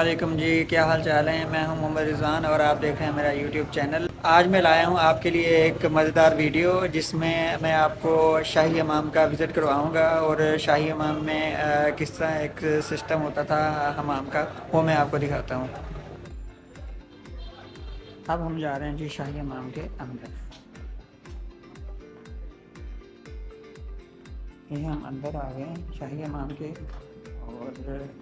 वालेकुम जी, क्या हाल चाल है। मैं हूं मोहम्मद रिजवान और आप देख रहे हैं मेरा यूट्यूब चैनल। आज मैं लाया हूं आपके लिए एक मज़ेदार वीडियो जिसमें मैं आपको शाही हमाम का विज़िट करवाऊंगा और शाही हमाम में किस तरह एक सिस्टम होता था हमाम का, वो मैं आपको दिखाता हूं। अब हम जा रहे हैं जी शाही हमाम के अंदर। ये हम अंदर आ गए हैं शाही हमाम के। और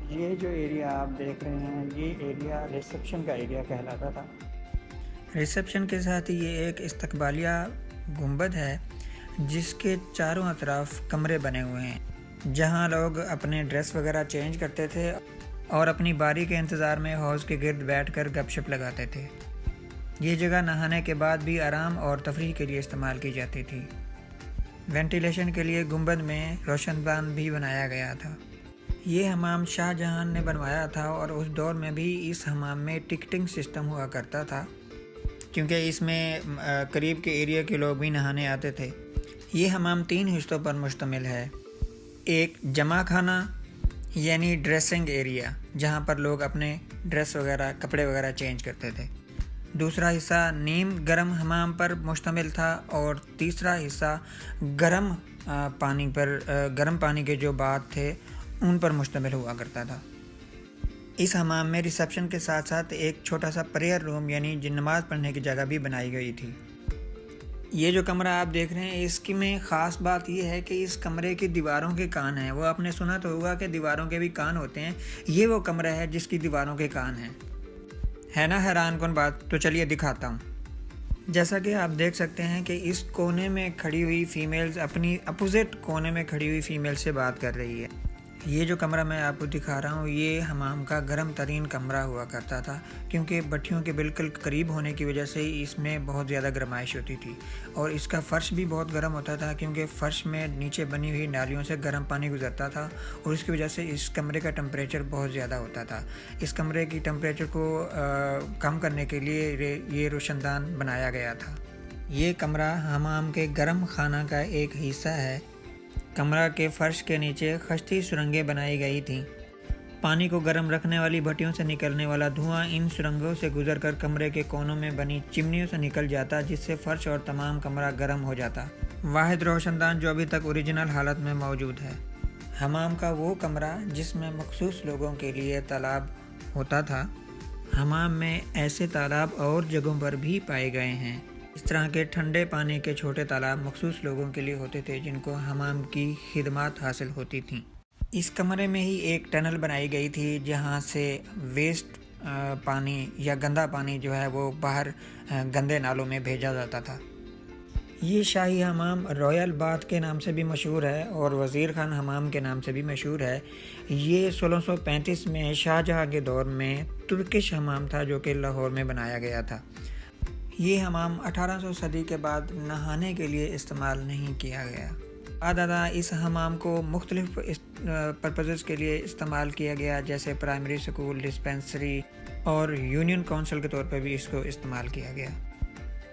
ये जो एरिया आप देख रहे हैं, ये एरिया रिसेप्शन का एरिया कहलाता था। रिसेप्शन के साथ ही ये एक इस्तकबालिया गुंबद है जिसके चारों तरफ कमरे बने हुए हैं जहां लोग अपने ड्रेस वगैरह चेंज करते थे और अपनी बारी के इंतज़ार में हौज़ के गिर्द बैठकर गपशप लगाते थे। ये जगह नहाने के बाद भी आराम और तफरीह के लिए इस्तेमाल की जाती थी। वेंटिलेशन के लिए गुंबद में रोशनदान भी बनाया गया था। ये हमाम शाहजहां ने बनवाया था और उस दौर में भी इस हमाम में टिकटिंग सिस्टम हुआ करता था क्योंकि इसमें करीब के एरिया के लोग भी नहाने आते थे। ये हमाम 3 हिस्सों पर मुश्तमिल है। एक जमा खाना यानी ड्रेसिंग एरिया जहाँ पर लोग अपने ड्रेस वगैरह कपड़े वगैरह चेंज करते थे। दूसरा हिस्सा नीम गर्म हमाम पर मुश्तमिल था और तीसरा हिस्सा गर्म पानी के जो बाथ थे उन पर मुश्तमिल हुआ करता था। इस हमाम में रिसेप्शन के साथ साथ एक छोटा सा प्रेयर रूम यानी नमाज पढ़ने की जगह भी बनाई गई थी। ये जो कमरा आप देख रहे हैं इसकी में ख़ास बात यह है कि इस कमरे की दीवारों के कान हैं। वो आपने सुना तो होगा कि दीवारों के भी कान होते हैं। ये वो कमरा है जिसकी दीवारों के कान हैं। है ना हैरान कौन बात। तो चलिए दिखाता हूँ। जैसा कि आप देख सकते हैं कि इस कोने में खड़ी हुई फ़ीमेल्स अपनी अपोजिट कोने में खड़ी हुई फ़ीमेल से बात कर रही है। ये जो कमरा मैं आपको दिखा रहा हूँ ये हमाम का गर्म तरीन कमरा हुआ करता था क्योंकि भट्टियों के बिल्कुल करीब होने की वजह से इसमें बहुत ज़्यादा गर्माइश होती थी और इसका फ़र्श भी बहुत गर्म होता था क्योंकि फ़र्श में नीचे बनी हुई नालियों से गर्म पानी गुजरता था और इसकी वजह से इस कमरे का टेम्परेचर बहुत ज़्यादा होता था। इस कमरे की टेम्परेचर को कम करने के लिए ये रोशनदान बनाया गया था। ये कमरा हमाम के गर्म खाना का एक हिस्सा है। कमरा के फर्श के नीचे खश्ती सुरंगें बनाई गई थीं। पानी को गर्म रखने वाली भट्टियों से निकलने वाला धुआं इन सुरंगों से गुजरकर कमरे के कोनों में बनी चिमनियों से निकल जाता जिससे फर्श और तमाम कमरा गर्म हो जाता। वाहिद रोशनदान जो अभी तक ओरिजिनल हालत में मौजूद है। हमाम का वो कमरा जिसमें मखसूस लोगों के लिए तालाब होता था। हमाम में ऐसे तालाब और जगहों पर भी पाए गए हैं। इस तरह के ठंडे पानी के छोटे तालाब मखसूस लोगों के लिए होते थे जिनको हमाम की खिदमत हासिल होती थीं। इस कमरे में ही एक टनल बनाई गई थी जहां से वेस्ट पानी या गंदा पानी जो है वो बाहर गंदे नालों में भेजा जाता था। ये शाही हमाम रॉयल बाथ के नाम से भी मशहूर है और वज़ीर खान हमाम के नाम से भी मशहूर है। ये 1635 में शाहजहां के दौर में तुर्किश हमाम था जो कि लाहौर में बनाया गया था। ये हमाम 1800 सदी के बाद नहाने के लिए इस्तेमाल नहीं किया गया। बाद इस हमाम को मुख्तलिफ पर्पज़ के लिए इस्तेमाल किया गया जैसे प्राइमरी स्कूल, डिस्पेंसरी और यूनियन काउंसिल के तौर पर भी इसको इस्तेमाल किया गया।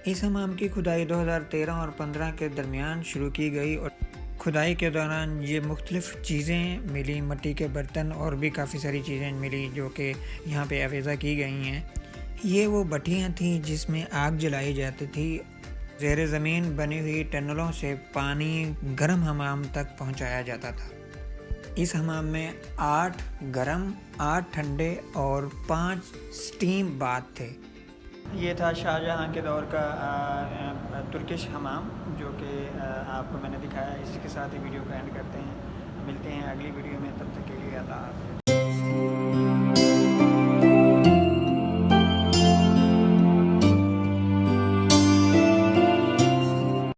इस हमाम की खुदाई 2013 और 15 के दरमियान शुरू की गई और खुदाई के दौरान ये मुख्तलिफ चीज़ें मिली, मिट्टी के बर्तन और भी काफ़ी सारी चीज़ें मिली जो कि यहाँ पे अवेज़ा की गई हैं। ये वो भट्टियाँ थीं जिसमें आग जलाई जाती थी। ज़ेर ज़मीन बनी हुई टनलों से पानी गर्म हमाम तक पहुँचाया जाता था। इस हमाम में 8 गर्म, 8 ठंडे और 5 स्टीम बाथ थे। ये था शाहजहां के दौर का तुर्किश हमाम जो कि आपको मैंने दिखाया। इसी के साथ ही वीडियो को एंड करते हैं। मिलते हैं अगली वीडियो में, तब तक के लिए अल्लाह हाफ़िज़।